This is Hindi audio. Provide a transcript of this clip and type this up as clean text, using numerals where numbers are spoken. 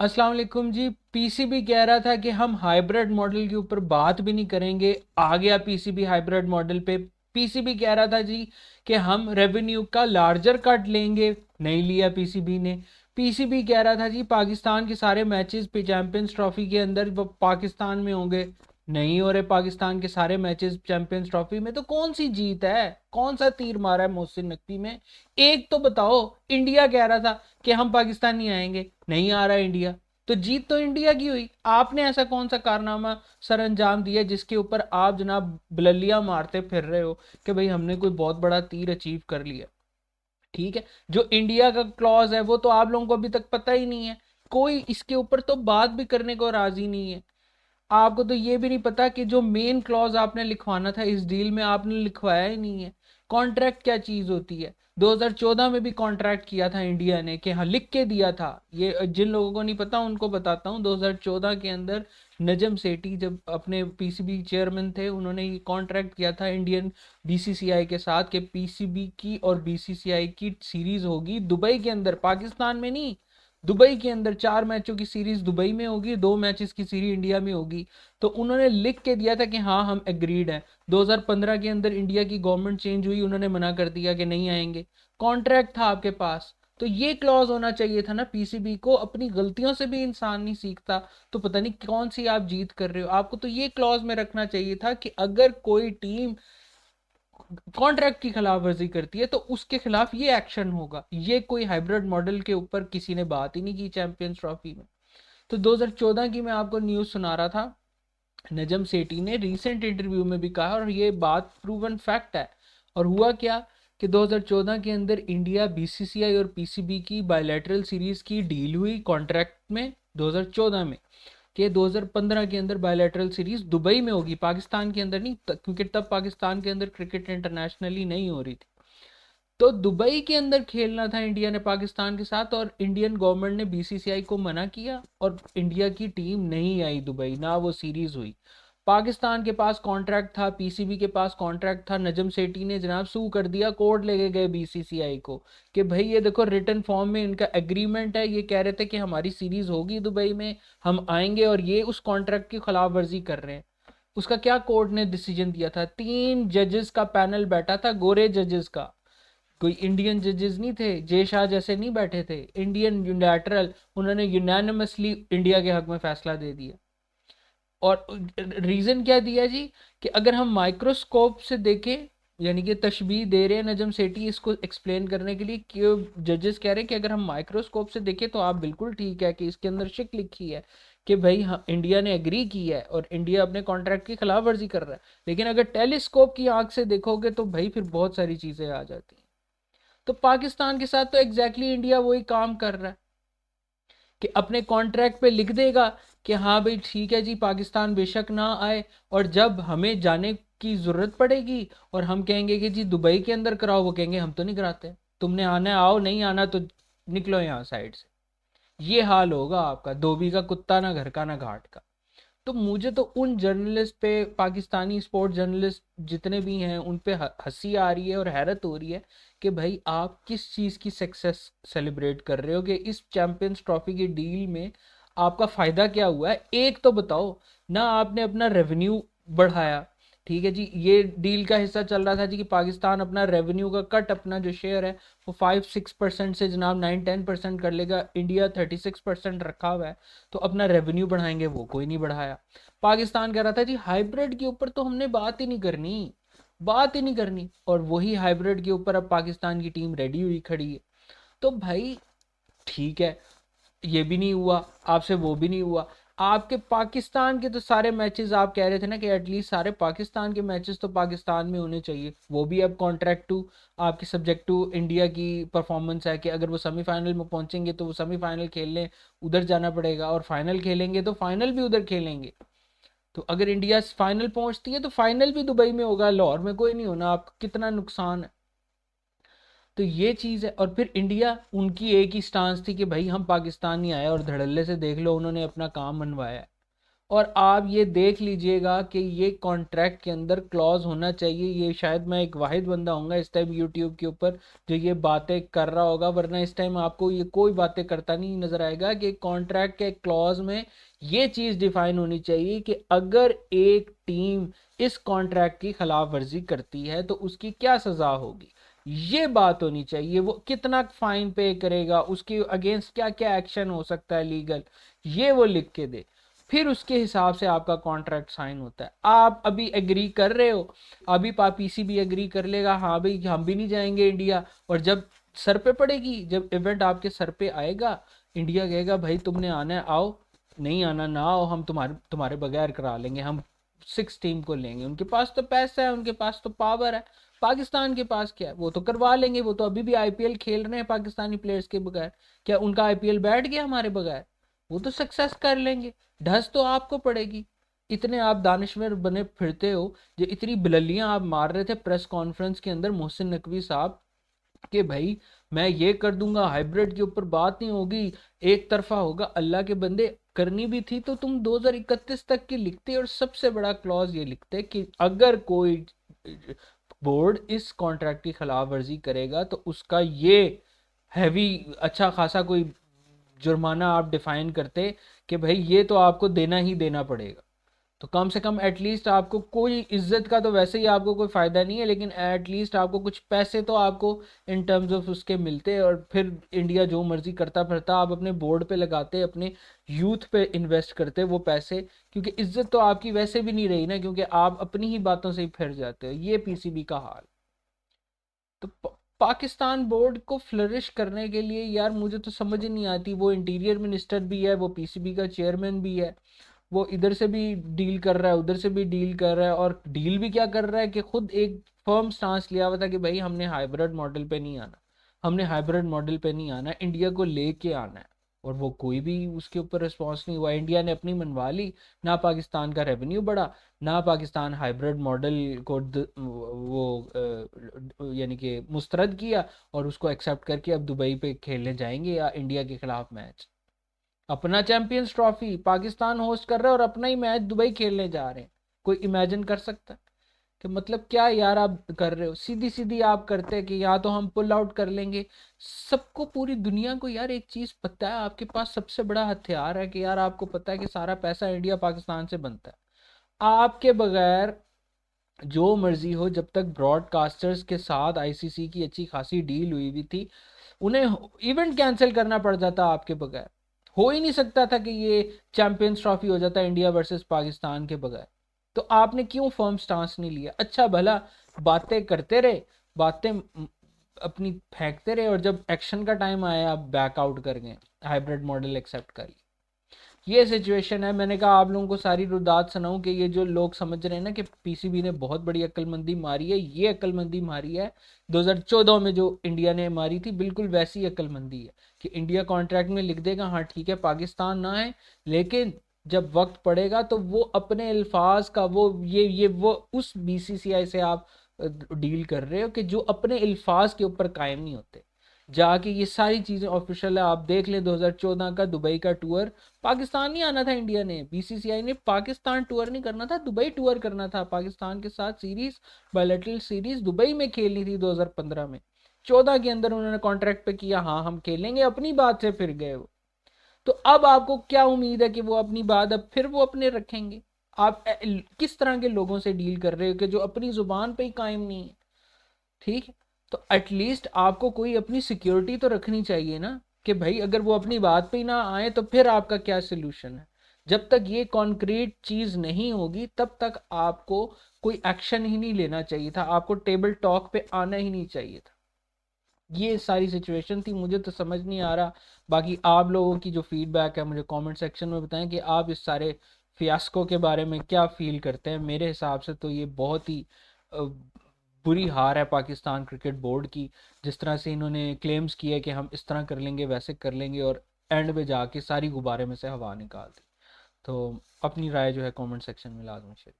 अस्सलाम वालेकुम जी। पीसीबी कह रहा था कि हम हाइब्रिड मॉडल के ऊपर बात भी नहीं करेंगे। आ गया पीसीबी हाइब्रिड मॉडल पे। पीसीबी कह रहा था जी कि हम रेवेन्यू का लार्जर कट लेंगे, नहीं लिया पीसीबी ने। पीसीबी कह रहा था जी पाकिस्तान के सारे मैचेस पे चैंपियंस ट्रॉफी के अंदर वो पाकिस्तान में होंगे, नहीं हो रहे पाकिस्तान के सारे मैचेस चैंपियंस ट्रॉफी में। तो कौन सी जीत है, कौन सा तीर मारा है मोहसिन नकवी में? एक तो बताओ। इंडिया कह रहा था कि हम पाकिस्तान नहीं आएंगे, नहीं आ रहा इंडिया, तो जीत तो इंडिया की हुई। आपने ऐसा कौन सा कारनामा सर अंजाम दिया जिसके ऊपर आप जनाब बललियां मारते फिर रहे हो कि भाई हमने कोई बहुत बड़ा तीर अचीव कर लिया? ठीक है, जो इंडिया का क्लॉज है वो तो आप लोगों को अभी तक पता ही नहीं है। कोई इसके ऊपर तो बात भी करने को राजी नहीं है। आपको तो ये भी नहीं पता कि जो मेन क्लॉज आपने लिखवाना था इस डील में आपने लिखवाया ही नहीं है। कॉन्ट्रैक्ट क्या चीज होती है? 2014 में भी कॉन्ट्रैक्ट किया था इंडिया ने कि हाँ लिख के दिया था। ये जिन लोगों को नहीं पता उनको बताता हूँ। 2014 के अंदर नजम सेठी जब अपने पीसीबी चेयरमैन थे, उन्होंने ये कॉन्ट्रैक्ट किया था इंडियन बीसीसीआई के साथ कि पीसीबी की और बीसीसीआई की सीरीज होगी दुबई के अंदर, पाकिस्तान में नहीं। दुबई के अंदर 4 मैचों की सीरीज दुबई में होगी, 2 मैचेस की सीरीज इंडिया में होगी। तो उन्होंने लिख के दिया था कि हाँ हम एग्रीड हैं। 2015 के अंदर इंडिया की गवर्नमेंट चेंज हुई, उन्होंने मना कर दिया कि नहीं आएंगे। कॉन्ट्रैक्ट था आपके पास, तो ये क्लॉज होना चाहिए था ना पीसीबी को। अपनी गलतियों से भी इंसान नहीं सीखता, तो पता नहीं कौन सी आप जीत कर रहे हो। आपको तो ये क्लॉज में रखना चाहिए था कि अगर कोई टीम कॉन्ट्रैक्ट की खिलाफ वर्जी करती है तो उसके खिलाफ ये एक्शन होगा। ये कोई हाइब्रिड मॉडल के ऊपर किसी ने बात ही नहीं की चैंपियंस ट्रॉफी में। तो 2014 की मैं आपको न्यूज़ सुना रहा था। नजम सेठी ने रीसेंट इंटरव्यू में भी कहा और ये बात प्रूवन फैक्ट है। और हुआ क्या कि 2014 के अंदर इंडिया बीसीसीआई और पीसीबी की बायलैटरल सीरीज की डील हुई कॉन्ट्रैक्ट में 2014 में कि 2015 के अंदर बायलैटरल सीरीज दुबई में होगी, पाकिस्तान के अंदर नहीं, क्योंकि तब पाकिस्तान के अंदर क्रिकेट इंटरनेशनली नहीं हो रही थी। तो दुबई के अंदर खेलना था इंडिया ने पाकिस्तान के साथ, और इंडियन गवर्नमेंट ने बीसीसीआई को मना किया और इंडिया की टीम नहीं आई दुबई, ना वो सीरीज हुई। पाकिस्तान के पास कॉन्ट्रैक्ट था, पीसीबी के पास कॉन्ट्रैक्ट था। नजम सेठी ने जनाब सू कर दिया, कोर्ट लेके गए बीसीसीआई को कि भाई ये देखो रिटर्न फॉर्म में इनका एग्रीमेंट है, ये कह रहे थे कि हमारी सीरीज होगी दुबई में, हम आएंगे, और ये उस कॉन्ट्रैक्ट की खिलाफ वर्जी कर रहे हैं। उसका क्या कोर्ट ने डिसीजन दिया था? 3 जजेस का पैनल बैठा था, गोरे जजेस का। कोई इंडियन जजेस नहीं थे, जय शाह जैसे नहीं बैठे थे, इंडियन यूनिलैटरल। उन्होंने यूनानिमसली इंडिया के हक में फैसला दे दिया। और रीजन क्या दिया जी? कि अगर हम माइक्रोस्कोप से देखें, यानी कि तशबीह दे रहे हैं नजम सेठी इसको एक्सप्लेन करने के लिए कि जजेस कह रहे हैं कि अगर हम माइक्रोस्कोप से देखें तो आप बिल्कुल ठीक है कि इसके अंदर शिक लिखी है कि भाई हाँ इंडिया ने एग्री की है और इंडिया अपने कॉन्ट्रैक्ट की खिलाफ वर्जी कर रहा है। लेकिन अगर टेलीस्कोप की आंख से देखोगे तो भाई फिर बहुत सारी चीजें आ जाती हैं। तो पाकिस्तान के साथ तो एग्जैक्टली exactly इंडिया वही काम कर रहा है कि अपने कॉन्ट्रैक्ट पे लिख देगा कि हाँ भाई ठीक है जी पाकिस्तान बेशक ना आए, और जब हमें जाने की जरूरत पड़ेगी और हम कहेंगे कि जी दुबई के अंदर कराओ, वो कहेंगे हम तो नहीं कराते, तुमने आना है आओ, नहीं आना तो निकलो यहाँ साइड से। ये हाल होगा आपका, धोबी का कुत्ता ना घर का ना घाट का। तो मुझे तो उन जर्नलिस्ट पे, पाकिस्तानी स्पोर्ट जर्नलिस्ट जितने भी हैं उन पे हंसी आ रही है और हैरत हो रही है कि भाई आप किस चीज़ की सक्सेस सेलिब्रेट कर रहे हो कि इस चैंपियंस ट्रॉफी की डील में आपका फ़ायदा क्या हुआ है? एक तो बताओ ना। आपने अपना रेवेन्यू बढ़ाया, ठीक है जी, ये डील का हिस्सा चल रहा था जी कि पाकिस्तान अपना रेवेन्यू का कट, अपना जो शेयर है वो 5-6% से जनाब 9-10% कर लेगा। इंडिया 36% रखा हुआ है, तो अपना रेवेन्यू बढ़ाएंगे, वो कोई नहीं बढ़ाया। पाकिस्तान कह रहा था जी हाइब्रिड के ऊपर तो हमने बात ही नहीं करनी, बात ही नहीं करनी, और वही हाइब्रिड के ऊपर अब पाकिस्तान की टीम रेडी हुई खड़ी है। तो भाई ठीक है, ये भी नहीं हुआ आपसे, वो भी नहीं हुआ। आपके पाकिस्तान के तो सारे मैचेस आप कह रहे थे ना कि एटलीस्ट सारे पाकिस्तान के मैचेस तो पाकिस्तान में होने चाहिए, वो भी अब कॉन्ट्रैक्ट टू आपके सब्जेक्ट टू इंडिया की परफॉर्मेंस है कि अगर वो सेमीफाइनल में पहुंचेंगे तो वो सेमीफाइनल खेलने उधर जाना पड़ेगा, और फाइनल खेलेंगे तो फाइनल भी उधर खेलेंगे। तो अगर इंडिया फाइनल पहुंचती है तो फाइनल भी दुबई में होगा, लाहौर में कोई नहीं होना। आपका कितना नुकसान है? तो ये चीज़ है। और फिर इंडिया, उनकी एक ही स्टांस थी कि भाई हम पाकिस्तान नहीं आए, और धड़ल्ले से देख लो उन्होंने अपना काम मनवाया है। और आप ये देख लीजिएगा कि ये कॉन्ट्रैक्ट के अंदर क्लॉज होना चाहिए। ये शायद मैं एक वाहिद बंदा होऊंगा इस टाइम यूट्यूब के ऊपर जो ये बातें कर रहा होगा, वरना इस टाइम आपको ये कोई बातें करता नहीं नजर आएगा कि कॉन्ट्रैक्ट के क्लॉज में ये चीज़ डिफाइन होनी चाहिए कि अगर एक टीम इस कॉन्ट्रैक्ट की खिलाफ वर्जी करती है तो उसकी क्या सज़ा होगी, ये बात होनी चाहिए। वो कितना फाइन पे करेगा, उसके अगेंस्ट क्या क्या एक्शन हो सकता है लीगल, ये वो लिख के दे, फिर उसके हिसाब से आपका कॉन्ट्रैक्ट साइन होता है। आप अभी एग्री कर रहे हो, अभी पीसीबी एग्री कर लेगा हाँ भाई हम भी नहीं जाएंगे इंडिया, और जब सर पे पड़ेगी, जब इवेंट आपके सर पे आएगा, इंडिया कहेगा भाई तुमने आना है आओ, नहीं आना ना आओ, हम तुम्हारे तुम्हारे बगैर करा लेंगे, हम 6 टीम को लेंगे। उनके पास तो पैसा है, उनके पास तो पावर है। पाकिस्तान के पास क्या है, वो तो करवा लेंगे, वो तो अभी भी आईपीएल खेल रहे हैं पाकिस्तानी प्लेयर्स के बगैर। क्या उनका आईपीएल बैठ गया हमारे बगैर? वो तो सक्सेस कर लेंगे, ढस तो आपको पड़ेगी। इतने आप दानिश्वर बने फिरते हो, जो इतनी बिललियां आप मार रहे थे प्रेस कॉन्फ्रेंस के अंदर मोहसिन नकवी साहब कि भाई मैं ये कर दूंगा, हाइब्रिड के ऊपर बात नहीं होगी, एक तरफा होगा। अल्लाह के बंदे करनी भी थी तो तुम 2031 तक की लिखते और सबसे बड़ा क्लॉज ये लिखते कि अगर कोई बोर्ड इस कॉन्ट्रैक्ट की खिलाफ वर्जी करेगा तो उसका ये हैवी अच्छा खासा कोई जुर्माना आप डिफाइन करते कि भाई ये तो आपको देना ही देना पड़ेगा। तो कम से कम एटलीस्ट आपको कोई इज्जत का तो वैसे ही आपको कोई फ़ायदा नहीं है, लेकिन एटलीस्ट आपको कुछ पैसे तो आपको इन टर्म्स ऑफ उसके मिलते, और फिर इंडिया जो मर्जी करता फिरता आप अपने बोर्ड पे लगाते, अपने यूथ पे इन्वेस्ट करते वो पैसे, क्योंकि इज्जत तो आपकी वैसे भी नहीं रही ना, क्योंकि आप अपनी ही बातों से ही फिर जाते हो। ये पीसीबी का हाल। तो पाकिस्तान बोर्ड को फ्लरिश करने के लिए यार मुझे तो समझ ही नहीं आती, वो इंटीरियर मिनिस्टर भी है, वो पीसीबी का चेयरमैन भी है, वो इधर से भी डील कर रहा है उधर से भी डील कर रहा है, और डील भी क्या कर रहा है कि खुद एक फर्म स्टांस लिया हुआ था कि भाई हमने हाइब्रिड मॉडल पे नहीं आना, हमने हाइब्रिड मॉडल पे नहीं आना, इंडिया को लेके आना है। और वो कोई भी उसके ऊपर रिस्पॉन्स नहीं हुआ, इंडिया ने अपनी मनवा ली, ना पाकिस्तान का रेवेन्यू बढ़ा, ना पाकिस्तान हाइब्रिड मॉडल को यानी कि मुस्तरद किया, और उसको एक्सेप्ट करके अब दुबई पे खेलने जाएंगे या इंडिया के खिलाफ मैच। अपना चैंपियंस ट्रॉफी पाकिस्तान होस्ट कर रहा है और अपना ही मैच दुबई खेलने जा रहे हैं। कोई इमेजिन कर सकता है कि मतलब क्या यार आप कर रहे हो? सीधी सीधी आप करते हैं कि या तो हम पुल आउट कर लेंगे। सबको पूरी दुनिया को यार एक चीज पता है, आपके पास सबसे बड़ा हथियार है कि यार आपको पता है कि सारा पैसा इंडिया पाकिस्तान से बनता है। आपके बगैर जो मर्जी हो, जब तक ब्रॉडकास्टर्स के साथ आईसीसी की अच्छी खासी डील हुई हुई थी, उन्हें इवेंट कैंसिल करना पड़ जाता आपके बगैर। हो ही नहीं सकता था कि ये चैंपियंस ट्रॉफी हो जाता इंडिया वर्सेस पाकिस्तान के बगैर। तो आपने क्यों फर्म स्टांस नहीं लिया? अच्छा भला बातें करते रहे, बातें अपनी फेंकते रहे, और जब एक्शन का टाइम आया आप बैकआउट कर गए, हाइब्रिड मॉडल एक्सेप्ट कर लिया। ये सिचुएशन है। मैंने कहा आप लोगों को सारी रुदात सुनाऊं कि ये जो लोग समझ रहे हैं ना कि पीसीबी ने बहुत बड़ी अक्लमंदी मारी है, ये अक्लमंदी मारी है 2014 में जो इंडिया ने मारी थी, बिल्कुल वैसी अक्लमंदी है कि इंडिया कॉन्ट्रैक्ट में लिख देगा हाँ ठीक है पाकिस्तान ना है, लेकिन जब वक्त पड़ेगा तो वो अपने अल्फाज का वो ये वो उस बीसीसीआई से आप डील कर रहे हो कि जो अपने अल्फाज के ऊपर कायम नहीं होते। जाके ये सारी चीजें ऑफिशियल है, आप देख लें 2014 का दुबई का टूर, पाकिस्तान नहीं आना था इंडिया ने, बीसीसीआई ने पाकिस्तान टूर नहीं करना था, दुबई टूर करना था। पाकिस्तान के साथ सीरीज, बायलैटरल सीरीज दुबई में खेलनी थी 2015 में, 14 के अंदर उन्होंने कॉन्ट्रैक्ट पे किया हाँ हम खेलेंगे, अपनी बात से फिर गए वो। तो अब आपको क्या उम्मीद है कि वो अपनी बात अब फिर वो अपने रखेंगे? आप किस तरह के लोगों से डील कर रहे हो कि जो अपनी जुबान पे ही कायम नहीं है? ठीक है, तो एटलीस्ट आपको कोई अपनी सिक्योरिटी तो रखनी चाहिए ना कि भाई अगर वो अपनी बात पे ही ना आए तो फिर आपका क्या सोल्यूशन है? जब तक ये कॉन्क्रीट चीज नहीं होगी तब तक आपको कोई एक्शन ही नहीं लेना चाहिए था, आपको टेबल टॉक पे आना ही नहीं चाहिए था। ये सारी सिचुएशन थी, मुझे तो समझ नहीं आ रहा। बाकी आप लोगों की जो फीडबैक है मुझे कमेंट सेक्शन में बताएं कि आप इस सारे फियास्को के बारे में क्या फील करते हैं। मेरे हिसाब से तो ये बहुत ही अ, बुरी हार है पाकिस्तान क्रिकेट बोर्ड की। जिस तरह से इन्होंने क्लेम्स किए कि हम इस तरह कर लेंगे वैसे कर लेंगे, और एंड में जाके सारी गुब्बारे में से हवा निकाल दी। तो अपनी राय जो है कमेंट सेक्शन में लाजमी शेयर